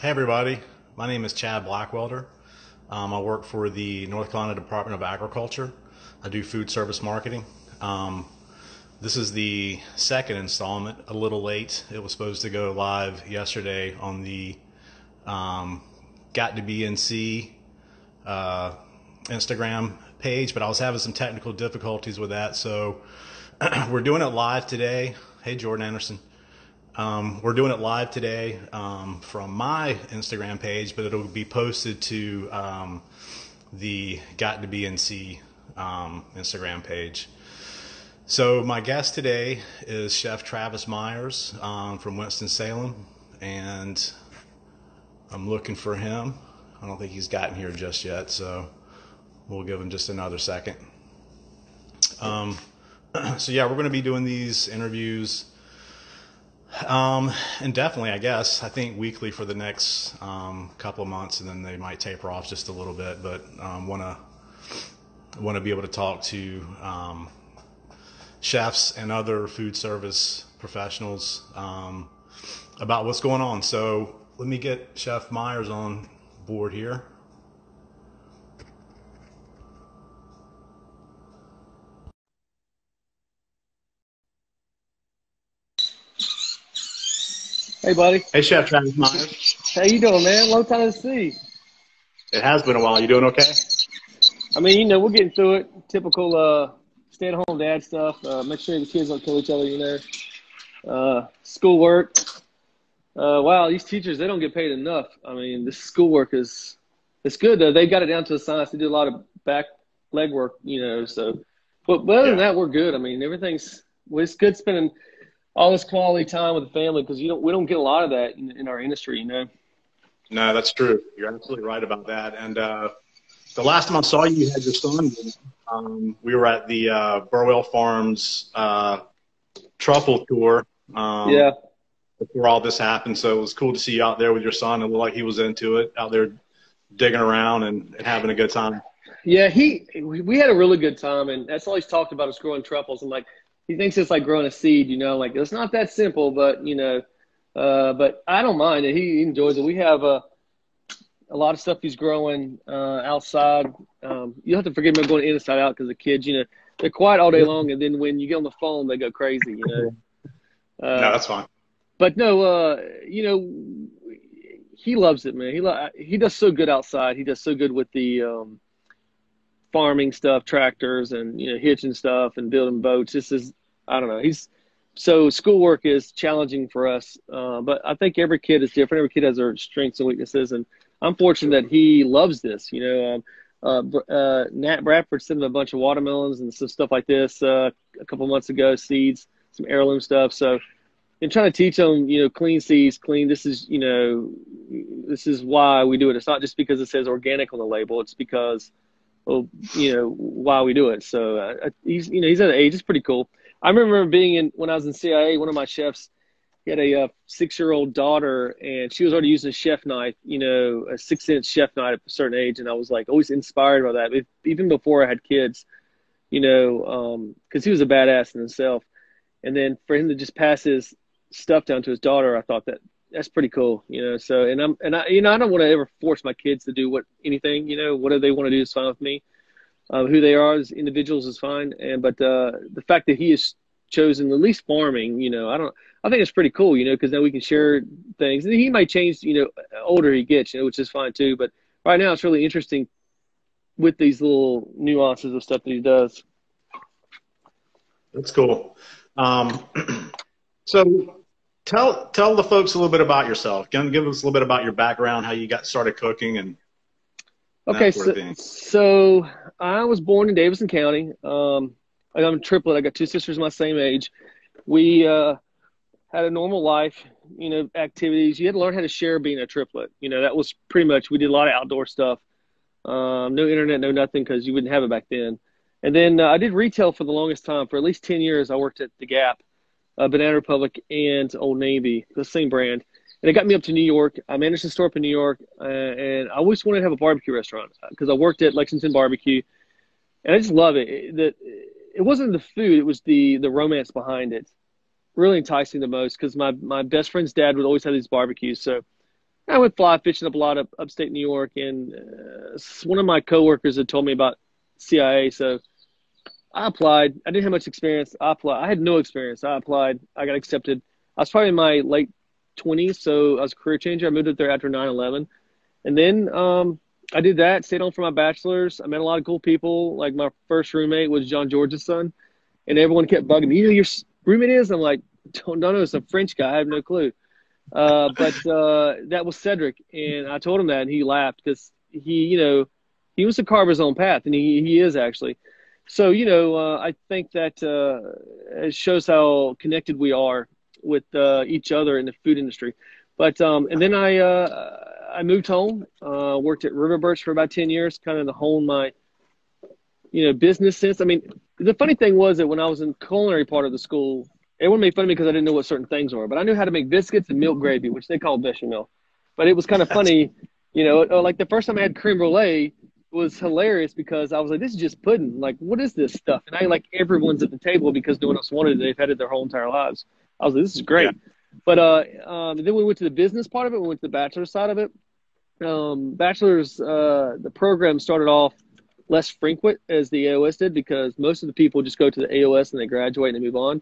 Hey everybody, my name is Chad Blackwelder. I work for the North Carolina Department of Agriculture. I do food service marketing. Um, this is the second installment, a little late. It was supposed to go live yesterday on the um, Got to BNC uh, Instagram page, but I was having some technical difficulties with that, so we're doing it live today. Hey Jordan Anderson. We're doing it live today from my Instagram page, but it'll be posted to the Got to BNC Instagram page. So my guest today is Chef Travis Myers from Winston-Salem, and I'm looking for him. I don't think he's gotten here just yet, so we'll give him just another second. Um, so yeah, we're going to be doing these interviews indefinitely, I guess. I think weekly for the next couple of months, and then they might taper off just a little bit. But want to be able to talk to chefs and other food service professionals about what's going on. So let me get Chef Myers on board here. Hey, buddy. Hey, Chef Travis Myers. How you doing, man? Long time to see. It has been a while. You doing okay? I mean, we're getting through it. Typical stay-at-home dad stuff. Make sure the kids don't kill each other, Schoolwork. Wow, these teachers, they don't get paid enough. I mean, this schoolwork it's good, though. They got it down to a science. They do a lot of back leg work, so. But other than that, we're good. I mean, it's good spending all this quality time with the family because we don't get a lot of that in our industry, No, that's true. You're absolutely right about that. And the last time I saw you, you had your son. We were at the Burwell Farms truffle tour Yeah. before all this happened. So it was cool to see you out there with your son. It looked like he was into it, out there digging around and having a good time. Yeah, we had a really good time, and that's all he's talked about is growing truffles. And like he thinks it's like growing a seed, like it's not that simple, but but I don't mind it. He enjoys it. We have a lot of stuff he's growing outside. You have to forgive me, I'm going inside out because the kids, they're quiet all day long, and then when you get on the phone, they go crazy. No, that's fine. But no, he loves it, man. He does so good outside. He does so good with the farming stuff, tractors, and hitching stuff and building boats. I don't know. So schoolwork is challenging for us, but I think every kid is different. Every kid has their strengths and weaknesses, and I'm fortunate that he loves this. Nat Bradford sent him a bunch of watermelons and some stuff like this a couple months ago, seeds, some heirloom stuff. So I'm trying to teach them, clean seeds, clean. This is why we do it. It's not just because it says organic on the label. It's because why we do it. So he's at an age, it's pretty cool. I remember when I was in CIA, one of my chefs, he had a 6-year-old daughter, and she was already using a chef knife, a 6-inch chef knife at a certain age. And I was like always inspired by that, even before I had kids, because he was a badass in himself. And then for him to just pass his stuff down to his daughter, I thought that's pretty cool, So, I don't want to ever force my kids to do anything, whatever they want to do is fine with me. Who they are as individuals is fine. But the fact that he has chosen at least farming, I think it's pretty cool, because now we can share things. And he might change, older he gets, which is fine too. But right now it's really interesting with these little nuances of stuff that he does. That's cool. So tell the folks a little bit about yourself. Give us a little bit about your background, how you got started cooking, and okay. That sort of thing. So I was born in Davidson County. I'm a triplet. I got 2 sisters my same age. We had a normal life, activities. You had to learn how to share being a triplet. That was pretty much, we did a lot of outdoor stuff. No internet, no nothing, because you wouldn't have it back then. And then I did retail for the longest time. For at least 10 years, I worked at The Gap, Banana Republic, and Old Navy, the same brand. And it got me up to New York. I managed a store up in New York, and I always wanted to have a barbecue restaurant because I worked at Lexington Barbecue, and I just love it. It wasn't the food; it was the romance behind it. Really enticing the most because my best friend's dad would always have these barbecues. So I went fly fishing up a lot of upstate New York, and one of my coworkers had told me about CIA, so I applied. I didn't have much experience. I applied. I had no experience. I applied. I got accepted. I was probably in my late 20s, so I was a career changer. I moved up there after 9/11, and then I did that. Stayed on for my bachelor's. I met a lot of cool people. Like my first roommate was John George's son, and everyone kept bugging me. You know who your roommate is? I'm like, don't know. It's a French guy. I have no clue. But that was Cedric, and I told him that, and he laughed because he was to carve his own path, and he is actually. So I think that it shows how connected we are with each other in the food industry. But and then I moved home, worked at River Birch for about 10 years, kind of to hone my business sense. I mean, the funny thing was that when I was in culinary part of the school, everyone made fun of me because I didn't know what certain things were, but I knew how to make biscuits and milk gravy, which they call bechamel. But it was kind of funny, like the first time I had creme brulee was hilarious because I was like, this is just pudding. Like, what is this stuff? And I like everyone's at the table because no one else wanted it. They've had it their whole entire lives. I was like, this is great. Yeah. But then we went to the business part of it. We went to the bachelor side of it. Bachelor's, the program started off less frequent as the AOS did because most of the people just go to the AOS and they graduate and they move on.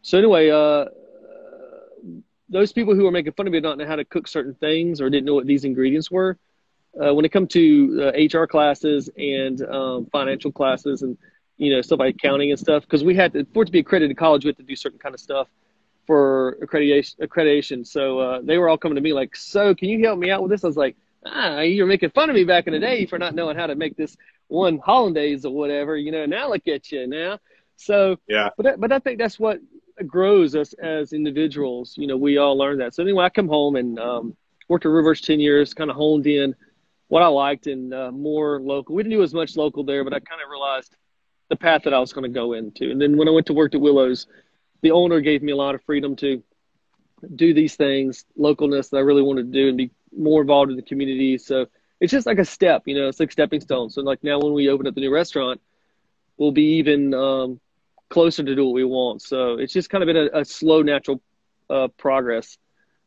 So anyway, those people who were making fun of me don't know how to cook certain things or didn't know what these ingredients were. When it comes to HR classes and financial classes and stuff like accounting and stuff, because we had to, for it to be accredited college, we had to do certain kind of stuff for accreditation. So they were all coming to me like, so can you help me out with this? I was like, you were making fun of me back in the day for not knowing how to make this one hollandaise or whatever. Now look at you now. So yeah, but I think that's what grows us as individuals. We all learn that. So anyway, I come home and worked at River Birch 10 years, kind of honed in what I liked and more local. We didn't do as much local there, but I kind of realized the path that I was going to go into. And then when I went to work at Willows, the owner gave me a lot of freedom to do these things, localness that I really wanted to do and be more involved in the community. So it's just like a step, it's like stepping stones. So like now when we open up the new restaurant, we'll be even closer to do what we want. So it's just kind of been a slow, natural progress.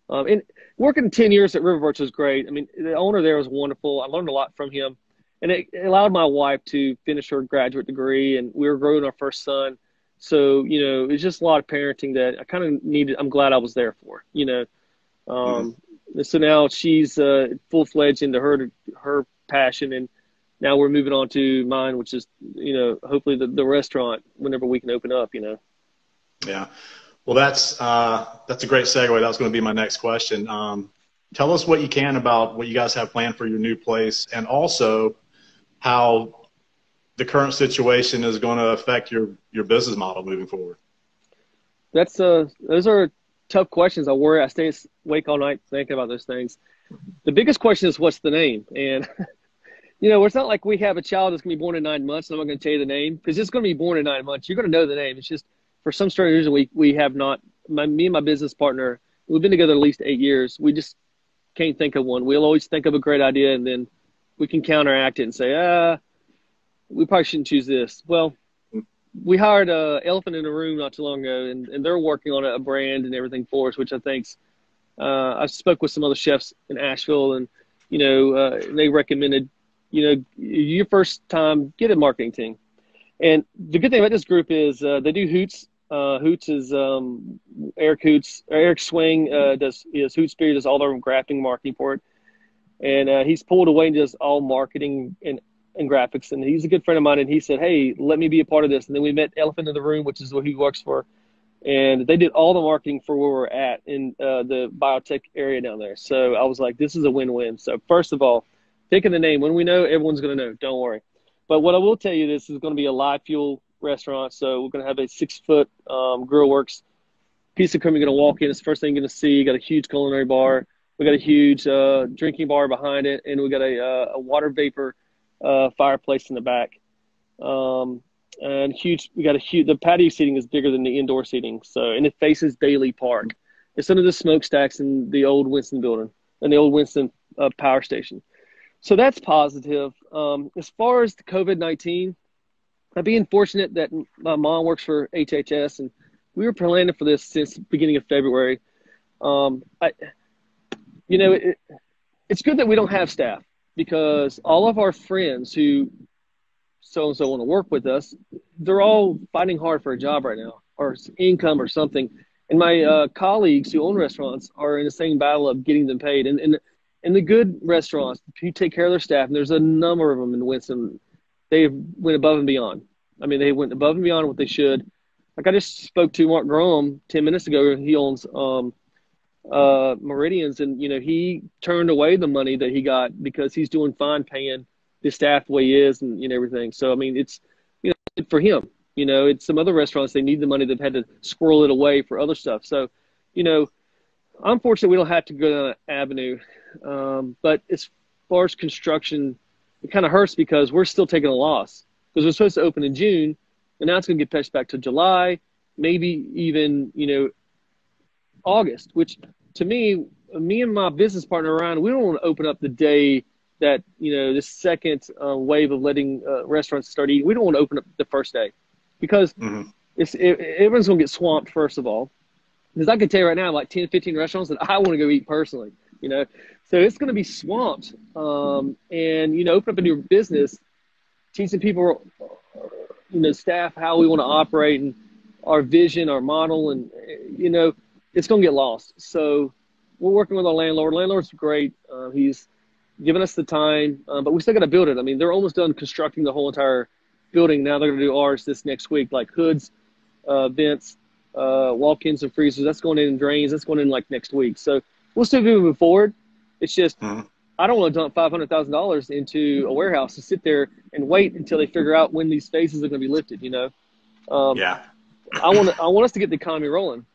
And working 10 years at River Birch was great. I mean, the owner there was wonderful. I learned a lot from him. And it allowed my wife to finish her graduate degree, and we were growing our first son. So, it's just a lot of parenting that I kind of needed. I'm glad I was there for, So now she's full-fledged into her passion, and now we're moving on to mine, which is, hopefully the restaurant whenever we can open up, Yeah. Well, that's a great segue. That was going to be my next question. Tell us what you can about what you guys have planned for your new place, and also how the current situation is going to affect your business model moving forward. Those are tough questions. I worry. I stay awake all night thinking about those things. The biggest question is what's the name, and it's not like we have a child that's going to be born in 9 months, and I'm not going to tell you the name because it's going to be born in 9 months. You're going to know the name. It's just for some strange reason we have not. Me and my business partner, we've been together at least 8 years. We just can't think of one. We'll always think of a great idea, and then we can counteract it and say, we probably shouldn't choose this. Well, we hired Elephant in the Room not too long ago, and they're working on a brand and everything for us, which I think's. I spoke with some other chefs in Asheville, and they recommended, your first time, get a marketing team. And the good thing about this group is they do Hoots. Hoots is Eric Swing does Hoots Beer, does all their graphic marketing for it, and he's pulled away and does all marketing and graphics. And he's a good friend of mine, and he said, "Hey, let me be a part of this." And then we met Elephant in the Room, which is what he works for, and they did all the marketing for where we're at in the biotech area down there. So I was like, "This is a win-win." So first of all, picking the name when we know, everyone's going to know. Don't worry. But what I will tell you, this is going to be a live fuel restaurant. So we're going to have a 6-foot grill works piece of cream. You're going to walk in. It's the first thing you're going to see. You got a huge culinary bar. We got a huge drinking bar behind it, and we got a water vapor fireplace in the back. And we got the patio seating is bigger than the indoor seating. So, and it faces Bailey Park. It's under the smokestacks in the old Winston building and the old Winston power station. So that's positive. As far as the COVID-19, I'm being fortunate that my mom works for HHS, and we were planning for this since the beginning of February. you know, it's good that we don't have staff, because all of our friends who so-and-so want to work with us, they're all fighting hard for a job right now, or income or something. And my colleagues who own restaurants are in the same battle of getting them paid. And the good restaurants who take care of their staff, and there's a number of them in Winston, they went above and beyond. I mean, they went above and beyond what they should. Like, I just spoke to Mark Graham 10 minutes ago. He owns Meridians, and, you know, he turned away the money that he got because he's doing fine paying his staff the way he is, and, you know, everything. So, I mean, it's, you know, for him. You know, it's some other restaurants, they need the money. They've had to squirrel it away for other stuff. So, you know, I'm fortunate we don't have to go down that avenue. But as far as construction, it kind of hurts because we're still taking a loss, because we're supposed to open in June, and now it's going to get pushed back to July, maybe even, you know, August, which to me and my business partner, Ryan, we don't want to open up the day that, you know, this second wave of letting restaurants start eating. We don't want to open up the first day, because everyone's going to get swamped, first of all. Because I can tell you right now, like 10, 15 restaurants that I want to go eat personally, you know. So it's going to be swamped. And, you know, open up a new business, teaching people, you know, staff how we want to operate and our vision, our model, and, you know, it's going to get lost. So we're working with our landlord. Landlord's great. He's given us the time, but we still got to build it. I mean, they're almost done constructing the whole entire building. Now they're going to do ours this next week, like hoods, vents, walk-ins and freezers. That's going in, drains. That's going in like next week. So we'll still be moving forward. It's just, I don't want to dump $500,000 into a warehouse to sit there and wait until they figure out when these spaces are going to be lifted, you know? I want us to get the economy rolling,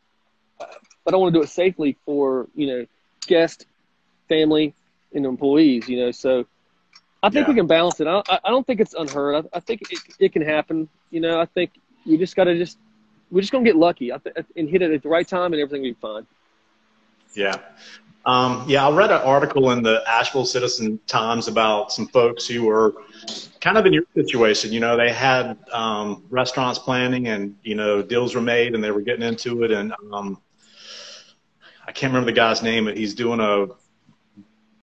but I want to do it safely for, you know, guests, family, and employees, you know? So I think we can balance it. I don't think it's unheard. I think it can happen. You know, I think we just got to we're just going to get lucky and hit it at the right time, and everything will be fine. Yeah. I read an article in the Asheville Citizen Times about some folks who were kind of in your situation. You know, they had restaurants planning, and, you know, deals were made and they were getting into it. And I can't remember the guy's name, but he's doing